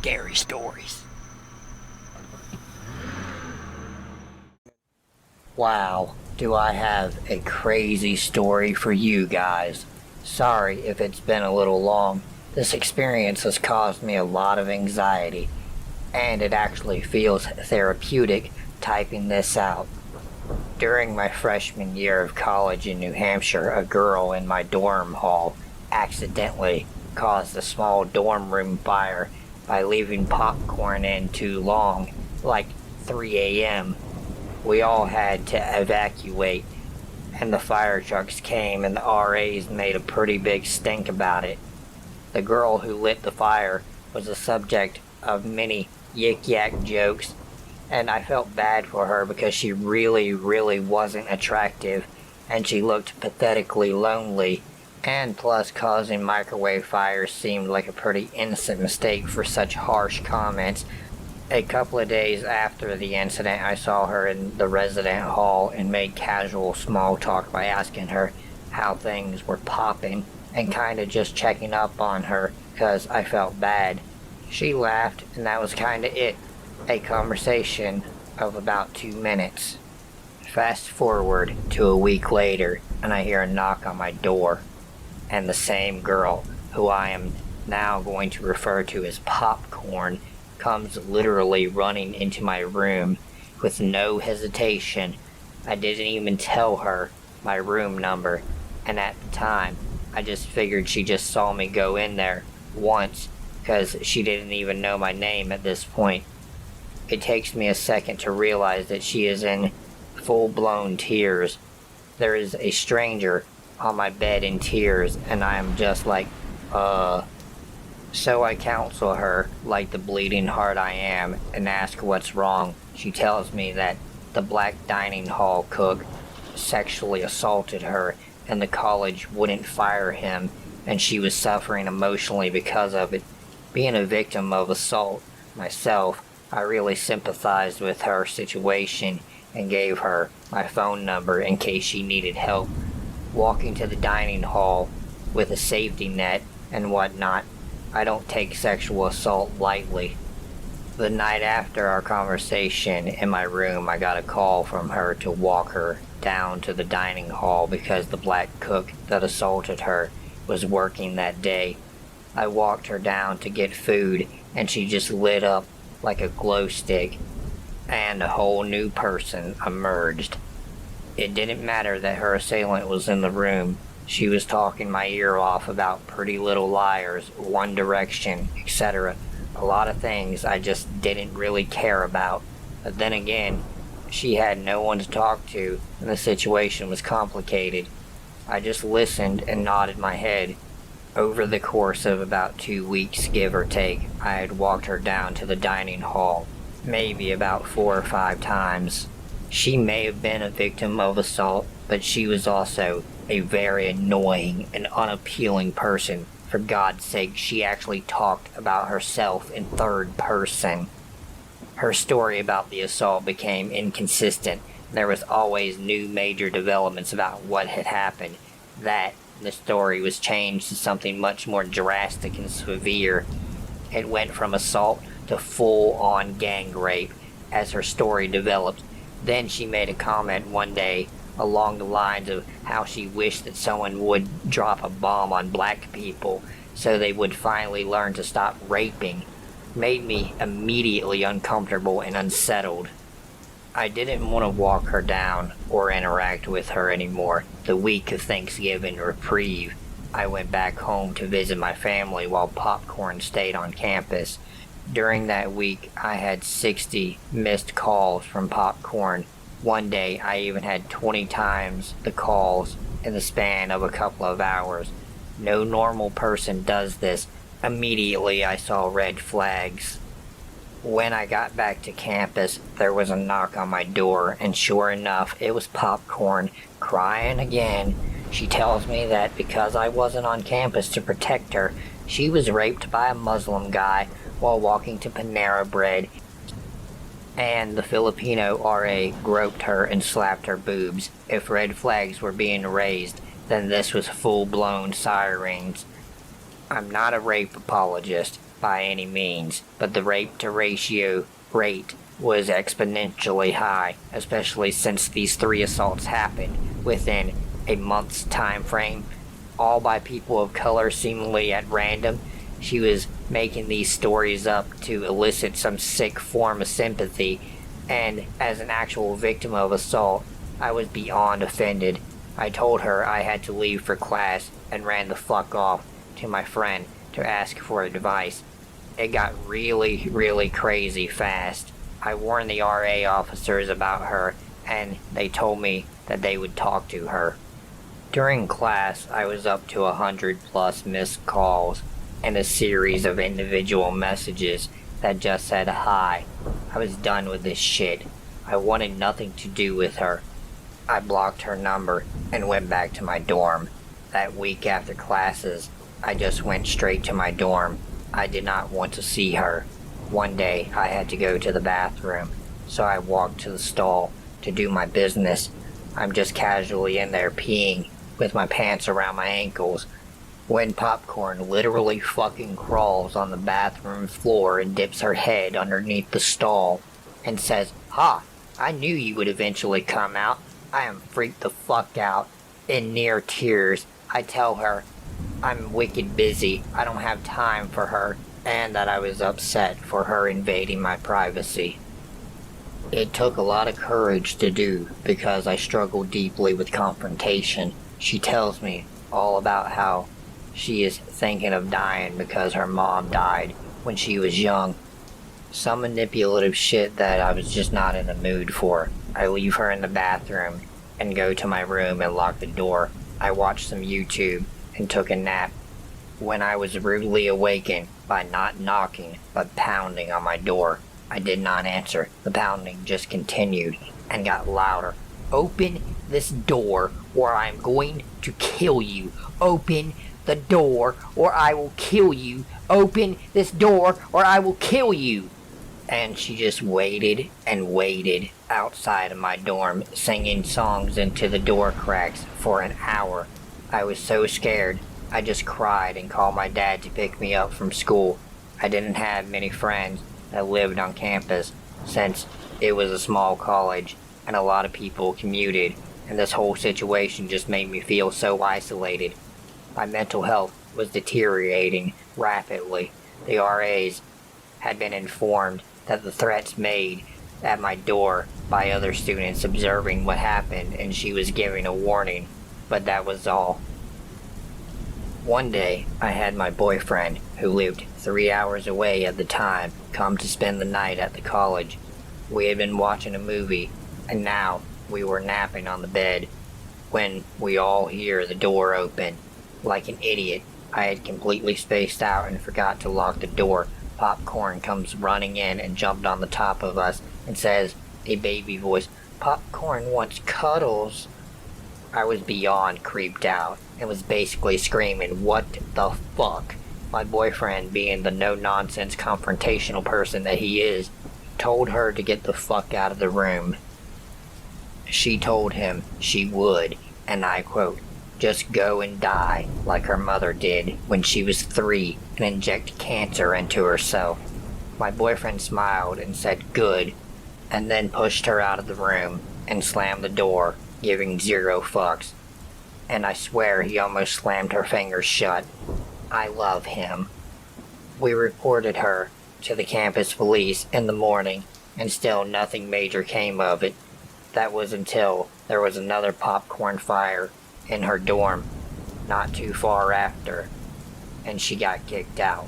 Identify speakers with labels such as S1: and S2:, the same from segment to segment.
S1: scary stories. Wow, do I have a crazy story for you guys. Sorry if it's been a little long. This experience has caused me a lot of anxiety, and it actually feels therapeutic typing this out. During my freshman year of college in New Hampshire, a girl in my dorm hall accidentally caused a small dorm room fire by leaving popcorn in too long, like 3 a.m. We all had to evacuate, and the fire trucks came and the RAs made a pretty big stink about it. The girl who lit the fire was the subject of many yik-yak jokes, and I felt bad for her because she really wasn't attractive, and she looked pathetically lonely, and plus causing microwave fires seemed like a pretty innocent mistake for such harsh comments. A couple of days after the incident, I saw her in the resident hall and made casual small talk by asking her how things were popping and kinda just checking up on her because I felt bad. She laughed, and that was kinda it. A conversation of about 2 minutes. Fast forward to a week later, and I hear a knock on my door, and the same girl, who I am now going to refer to as Popcorn, comes literally running into my room with no hesitation. I didn't even tell her my room number, and at the time, I just figured she just saw me go in there once, because she didn't even know my name at this point. It takes me a second to realize that she is in full-blown tears. There is a stranger on my bed in tears, and I am just like, So I counsel her, like the bleeding heart I am, and ask what's wrong. She tells me that the black dining hall cook sexually assaulted her, and the college wouldn't fire him, and she was suffering emotionally because of it. Being a victim of assault myself, I really sympathized with her situation and gave her my phone number in case she needed help. Walking to the dining hall with a safety net and whatnot, I don't take sexual assault lightly. The night after our conversation in my room, I got a call from her to walk her down to the dining hall because the black cook that assaulted her was working that day. I walked her down to get food, and she just lit up like a glow stick, and a whole new person emerged. It didn't matter that her assailant was in the room. She was talking my ear off about Pretty Little Liars, One Direction, etc. A lot of things I just didn't really care about. But then again, she had no one to talk to, and the situation was complicated. I just listened and nodded my head. Over the course of about 2 weeks, give or take, I had walked her down to the dining hall, maybe about 4 or 5 times. She may have been a victim of assault, but she was also a very annoying and unappealing person. For God's sake, she actually talked about herself in third person. Her story about the assault became inconsistent. There was always new major developments about what had happened. The story was changed to something much more drastic and severe. It went from assault to full-on gang rape as her story developed. Then she made a comment one day along the lines of how she wished that someone would drop a bomb on black people so they would finally learn to stop raping. Made me immediately uncomfortable and unsettled. I didn't want to walk her down or interact with her anymore. The week of Thanksgiving reprieve, I went back home to visit my family while Popcorn stayed on campus. During that week, I had 60 missed calls from Popcorn. One day, I even had 20 times the calls in the span of a couple of hours. No normal person does this. Immediately, I saw red flags. When I got back to campus, there was a knock on my door, and sure enough, it was Popcorn, crying again. She tells me that because I wasn't on campus to protect her, she was raped by a Muslim guy while walking to Panera Bread, and the Filipino RA groped her and slapped her boobs. If red flags were being raised, then this was full-blown sirens. I'm not a rape apologist. by any means, but the rape to ratio rate was exponentially high, especially since these 3 assaults happened within a month's time frame, all by people of color seemingly at random. She was making these stories up to elicit some sick form of sympathy, and as an actual victim of assault, I was beyond offended. I told her I had to leave for class and ran the fuck off to my friend to ask for advice. It got really, really crazy fast. I warned the RA officers about her, and they told me that they would talk to her. During class, I was up to 100+ missed calls and a series of individual messages that just said hi. I was done with this shit. I wanted nothing to do with her. I blocked her number and went back to my dorm. That week after classes, I just went straight to my dorm. I did not want to see her. One day, I had to go to the bathroom, so I walked to the stall to do my business. I'm just casually in there peeing with my pants around my ankles when Popcorn literally fucking crawls on the bathroom floor and dips her head underneath the stall and says, "Ha, I knew you would eventually come out." I am freaked the fuck out. In near tears, I tell her I'm wicked busy, I don't have time for her, and that I was upset for her invading my privacy. It took a lot of courage to do because I struggle deeply with confrontation. She tells me all about how she is thinking of dying because her mom died when she was young. Some manipulative shit that I was just not in the mood for. I leave her in the bathroom and go to my room and lock the door. I watched some YouTube and took a nap. When I was rudely awakened by not knocking but pounding on my door, I did not answer. The pounding just continued and got louder. "Open this door or I am going to kill you. Open the door or I will kill you. Open this door or I will kill you." And she just waited and waited outside of my dorm, singing songs into the door cracks for an hour. I was so scared, I just cried and called my dad to pick me up from school. I didn't have many friends that lived on campus, since it was a small college and a lot of people commuted, and this whole situation just made me feel so isolated. My mental health was deteriorating rapidly. The RAs had been informed that the threats made at my door by other students observing what happened, and she was giving a warning, but that was all. One day, I had my boyfriend, who lived 3 hours away at the time, come to spend the night at the college. We had been watching a movie, and now we were napping on the bed when we all hear the door open. Like an idiot, I had completely spaced out and forgot to lock the door. Popcorn comes running in and jumped on the top of us and says, a baby voice, "Popcorn wants cuddles." I was beyond creeped out and was basically screaming, "What the fuck?" My boyfriend, being the no-nonsense confrontational person that he is, told her to get the fuck out of the room. She told him she would, and I quote, "just go and die like her mother did when she was 3 and inject cancer into herself." My boyfriend smiled and said good, and then pushed her out of the room and slammed the door, giving 0 fucks. And I swear he almost slammed her fingers shut. I love him. We reported her to the campus police in the morning, and still nothing major came of it. That was until there was another popcorn fire in her dorm not too far after, and she got kicked out.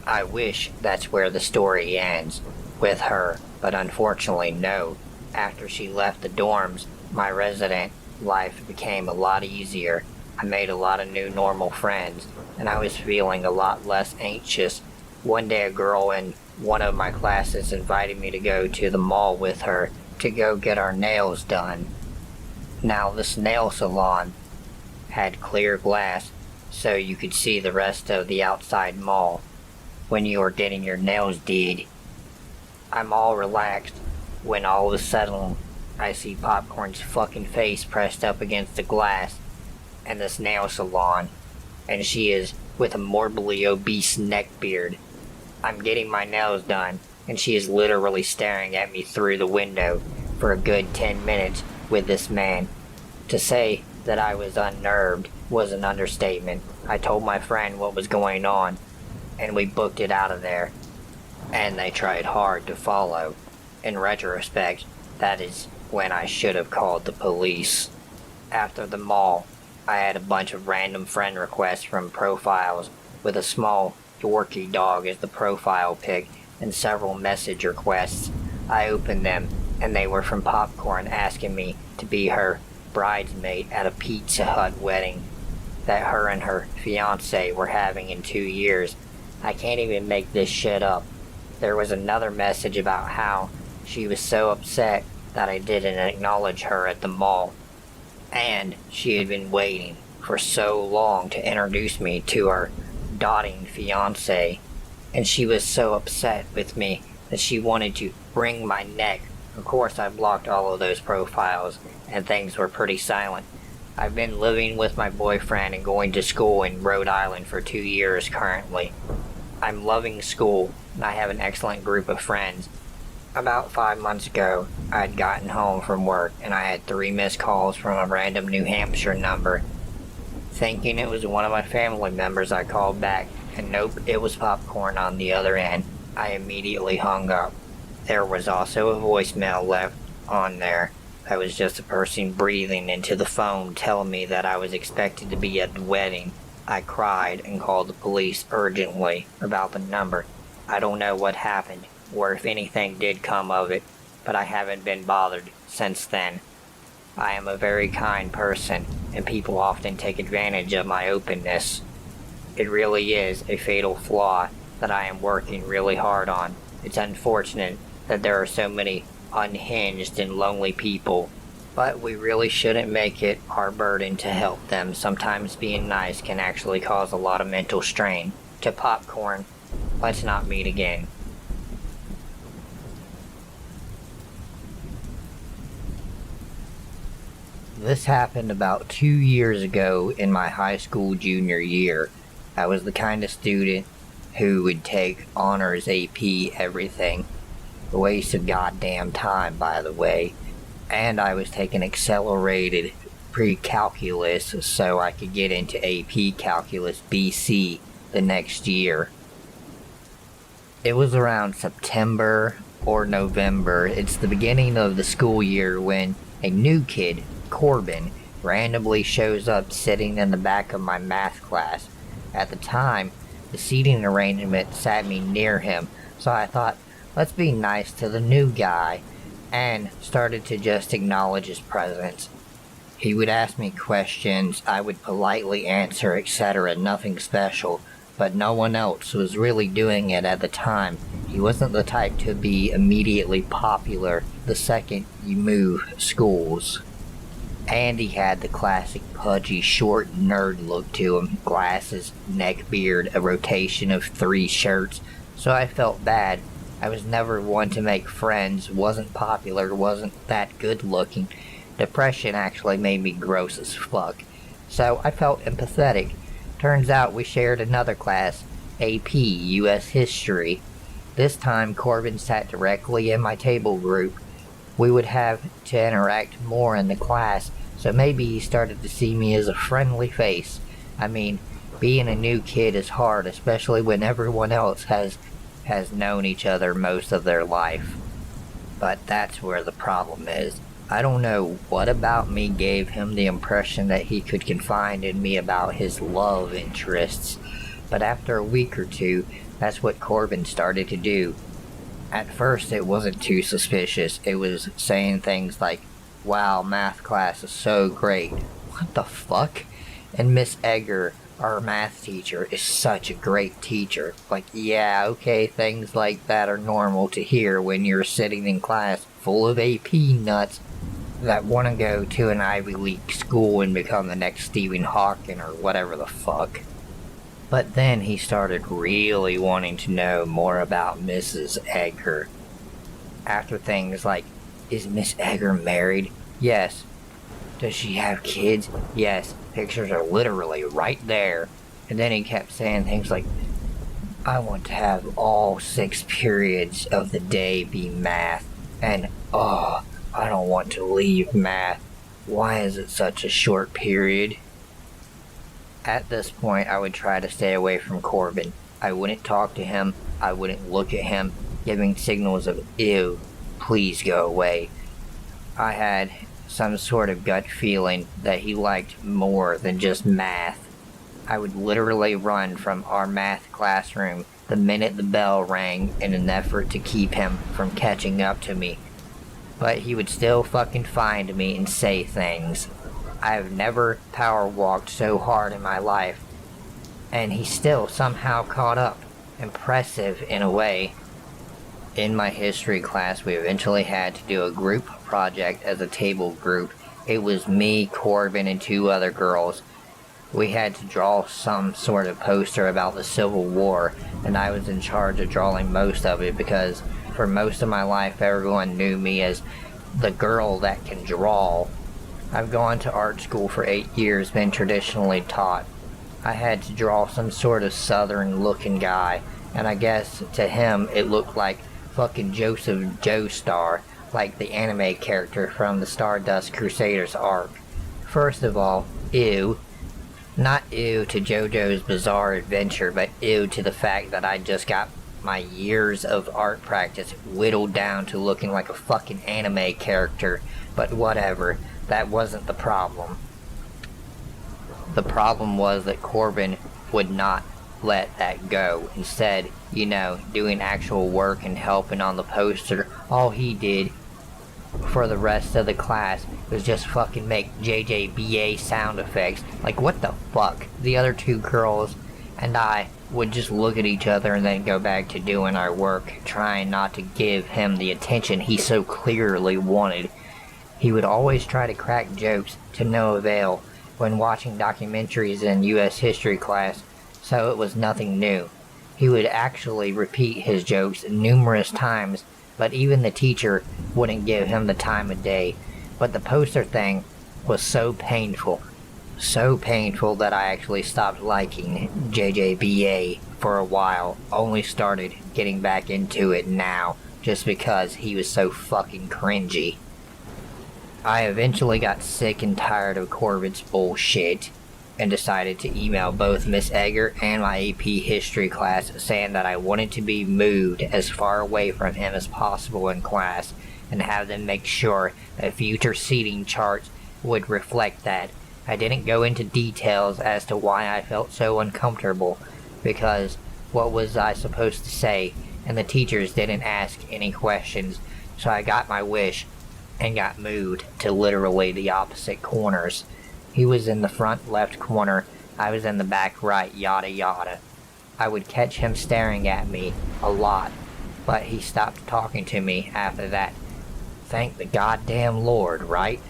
S1: I wish that's where the story ends, with her, but unfortunately no. After she left the dorms, my resident life became a lot easier. I made a lot of new normal friends, and I was feeling a lot less anxious. One day a girl in one of my classes invited me to go to the mall with her to go get our nails done. Now this nail salon had clear glass so you could see the rest of the outside mall when you were getting your nails did. I'm all relaxed when all of a sudden I see Popcorn's fucking face pressed up against the glass in this nail salon, and she is with a morbidly obese neckbeard I'm getting my nails done, and she is literally staring at me through the window for a good 10 minutes with this man. To say that I was unnerved was an understatement. I told my friend what was going on, and we booked it out of there. And they tried hard to follow. In retrospect, that is when I should have called the police. After the mall, I had a bunch of random friend requests from profiles with a small Yorkie dog as the profile pic and several message requests. I opened them, and they were from Popcorn asking me to be her bridesmaid at a Pizza Hut wedding that her and her fiancé were having in 2 years. I can't even make this shit up. There was another message about how she was so upset that I didn't acknowledge her at the mall, and she had been waiting for so long to introduce me to her dotting fiancé, and she was so upset with me that she wanted to wring my neck. Of course, I blocked all of those profiles, and things were pretty silent. I've been living with my boyfriend and going to school in Rhode Island for 2 years currently. I'm loving school, and I have an excellent group of friends. About 5 months ago, I had gotten home from work, and I had 3 missed calls from a random New Hampshire number. Thinking it was one of my family members, I called back, and nope, it was Popcorn on the other end. I immediately hung up. There was also a voicemail left on there. That was just a person breathing into the phone telling me that I was expected to be at the wedding. I cried and called the police urgently about the number. I don't know what happened, or if anything did come of it, but I haven't been bothered since then. I am a very kind person, and people often take advantage of my openness. It really is a fatal flaw that I am working really hard on. It's unfortunate that there are so many unhinged and lonely people, but we really shouldn't make it our burden to help them. Sometimes being nice can actually cause a lot of mental strain. To Popcorn, let's not meet again. This happened about 2 years ago in my high school junior year. I was the kind of student who would take honors AP everything. A waste of goddamn time, by the way. And I was taking accelerated pre-calculus so I could get into AP Calculus BC the next year. It was around September or November. It's the beginning of the school year when a new kid, Corbin, randomly shows up sitting in the back of my math class. At the time, the seating arrangement sat me near him, so I thought, let's be nice to the new guy, and started to just acknowledge his presence. He would ask me questions, I would politely answer, etc., nothing special, but no one else was really doing it at the time. He wasn't the type to be immediately popular the second you move schools. And he had the classic pudgy, short nerd look to him, glasses, neck beard, a rotation of 3 shirts, so I felt bad. I was never one to make friends, wasn't popular, wasn't that good looking. Depression actually made me gross as fuck, so I felt empathetic. Turns out we shared another class, AP, US History. This time Corbin sat directly in my table group. We would have to interact more in the class, so maybe he started to see me as a friendly face. I mean, being a new kid is hard, especially when everyone else has known each other most of their life. But that's where the problem is. I don't know what about me gave him the impression that he could confide in me about his love interests, but after a week or two, that's what Corbin started to do. At first it wasn't too suspicious. It was saying things like, wow, math class is so great. What the fuck? And Miss Egger, our math teacher, is such a great teacher. Like, yeah, okay, things like that are normal to hear when you're sitting in class full of AP nuts that want to go to an Ivy League school and become the next Stephen Hawking or whatever the fuck. But then he started really wanting to know more about Mrs. Egger. After things like, is Miss Egger married? Yes. Does she have kids? Yes. Pictures are literally right there. And then he kept saying things like, I want to have all 6 periods of the day be math. And, I don't want to leave math. Why is it such a short period? At this point, I would try to stay away from Corbin. I wouldn't talk to him. I wouldn't look at him, giving signals of, ew, please go away. I had some sort of gut feeling that he liked more than just math. I would literally run from our math classroom the minute the bell rang in an effort to keep him from catching up to me. But he would still fucking find me and say things. I have never power walked so hard in my life, and he still somehow caught up. Impressive in a way. In my history class, we eventually had to do a group project as a table group. It was me, Corbin, and 2 other girls. We had to draw some sort of poster about the Civil War, and I was in charge of drawing most of it because for most of my life everyone knew me as the girl that can draw. I've gone to art school for 8 years, been traditionally taught. I had to draw some sort of southern looking guy, and I guess to him it looked like fucking Joseph Joestar, like the anime character from the Stardust Crusaders arc. First of all, ew. Not ew to JoJo's Bizarre Adventure, but ew to the fact that I just got my years of art practice whittled down to looking like a fucking anime character. But whatever, that wasn't the problem. The problem was that Corbin would not let that go. Instead, doing actual work and helping on the poster, all he did for the rest of the class was just fucking make JJBA sound effects. Like, what the fuck? The other 2 girls and I would just look at each other and then go back to doing our work, trying not to give him the attention he so clearly wanted. He would always try to crack jokes to no avail when watching documentaries in U.S. history class, so it was nothing new. He would actually repeat his jokes numerous times, but even the teacher wouldn't give him the time of day. But the poster thing was so painful that I actually stopped liking JJBA for a while, only started getting back into it now, just because he was so fucking cringy. I eventually got sick and tired of Corbin's bullshit, and decided to email both Miss Egger and my AP history class saying that I wanted to be moved as far away from him as possible in class, and have them make sure that future seating charts would reflect that. I didn't go into details as to why I felt so uncomfortable, because what was I supposed to say, and the teachers didn't ask any questions, so I got my wish and got moved to literally the opposite corners. He was in the front left corner, I was in the back right, yada yada. I would catch him staring at me a lot, but he stopped talking to me after that. Thank the goddamn Lord, right?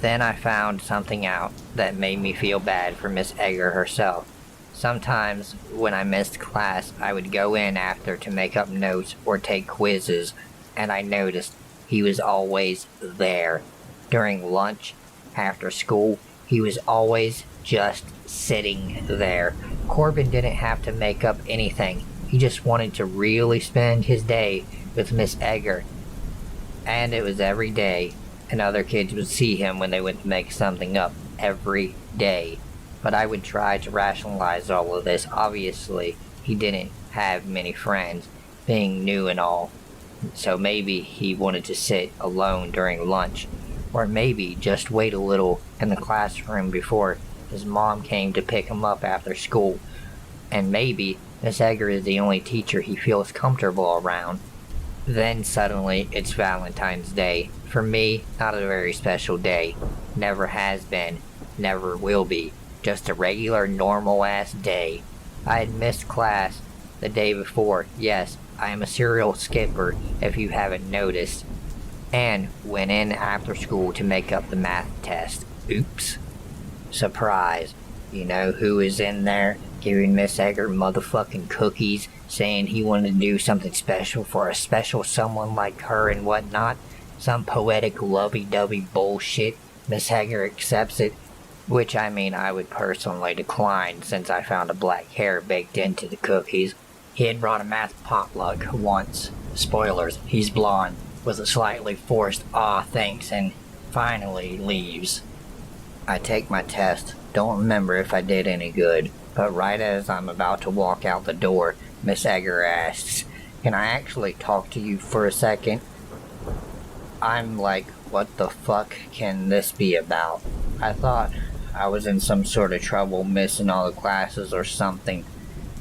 S1: Then I found something out that made me feel bad for Miss Egger herself. Sometimes, when I missed class, I would go in after to make up notes or take quizzes, and I noticed he was always there. During lunch, after school, he was always just sitting there. Corbin didn't have to make up anything. He just wanted to really spend his day with Miss Egger. And it was every day, and other kids would see him when they went to make something up every day. But I would try to rationalize all of this. Obviously, he didn't have many friends, being new and all. So maybe he wanted to sit alone during lunch. Or maybe just wait a little in the classroom before his mom came to pick him up after school. And maybe Miss Egger is the only teacher he feels comfortable around. Then suddenly it's Valentine's Day. For me, not a very special day. Never has been. Never will be. Just a regular, normal-ass day. I had missed class the day before. Yes, I am a serial skipper, if you haven't noticed. And went in after school to make up the math test. Oops. Surprise. You know who is in there giving Miss Egger motherfucking cookies, saying he wanted to do something special for a special someone like her and whatnot? Some poetic lovey-dovey bullshit. Miss Egger accepts it. Which I mean I would personally decline since I found a black hair baked into the cookies. He had brought a math potluck once. Spoilers, he's blonde, with a slightly forced "aw thanks" and finally leaves. I take my test, don't remember if I did any good, but right as I'm about to walk out the door, Miss Egger asks, "Can I actually talk to you for a second?" I'm like, what the fuck can this be about? I thought I was in some sort of trouble missing all the classes or something,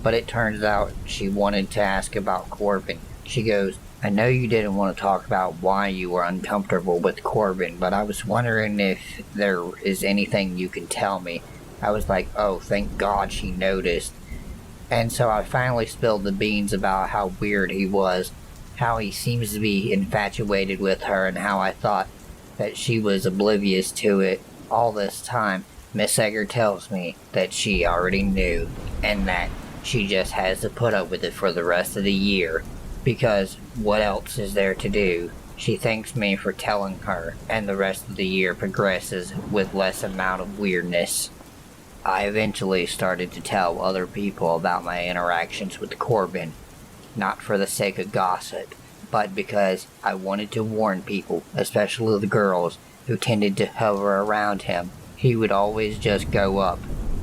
S1: but it turns out she wanted to ask about Corbin. She goes, "I know you didn't want to talk about why you were uncomfortable with Corbin, but I was wondering if there is anything you can tell me." I was like, oh, thank God she noticed. And so I finally spilled the beans about how weird he was, how he seems to be infatuated with her, and how I thought that she was oblivious to it all this time. Miss Egger tells me that she already knew, and that she just has to put up with it for the rest of the year, because what else is there to do? She thanks me for telling her, and the rest of the year progresses with less amount of weirdness. I eventually started to tell other people about my interactions with Corbin, not for the sake of gossip, but because I wanted to warn people, especially the girls, who tended to hover around him. He would always just go up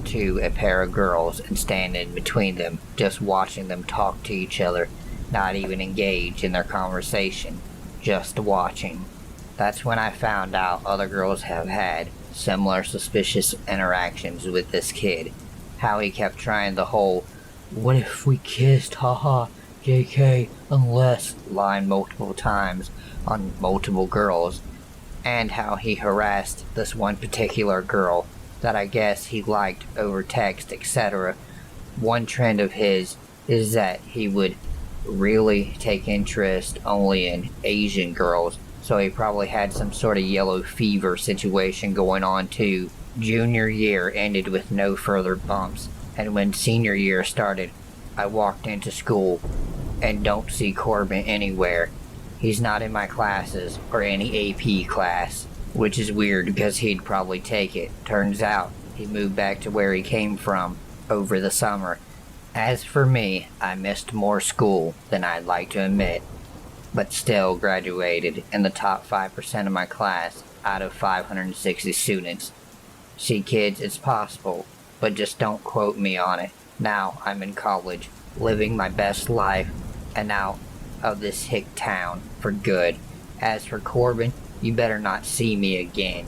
S1: to a pair of girls and stand in between them, just watching them talk to each other, not even engage in their conversation, just watching. That's when I found out other girls have had similar suspicious interactions with this kid. How he kept trying the whole, "what if we kissed, haha, JK, unless" line multiple times on multiple girls, and how he harassed this one particular girl that I guess he liked over text, etc. One trend of his is that he would really take interest only in Asian girls, so he probably had some sort of yellow fever situation going on too. Junior year ended with no further bumps, and when senior year started, I walked into school and don't see Corbin anywhere. He's not in my classes or any AP class, which is weird because he'd probably take it. Turns out he moved back to where he came from over the summer. As for me, I missed more school than I'd like to admit, but still graduated in the top 5% of my class out of 560 students. See kids, it's possible, but just don't quote me on it. Now I'm in college, living my best life, and out of this hick town for good. As for Corbin, you better not see me again.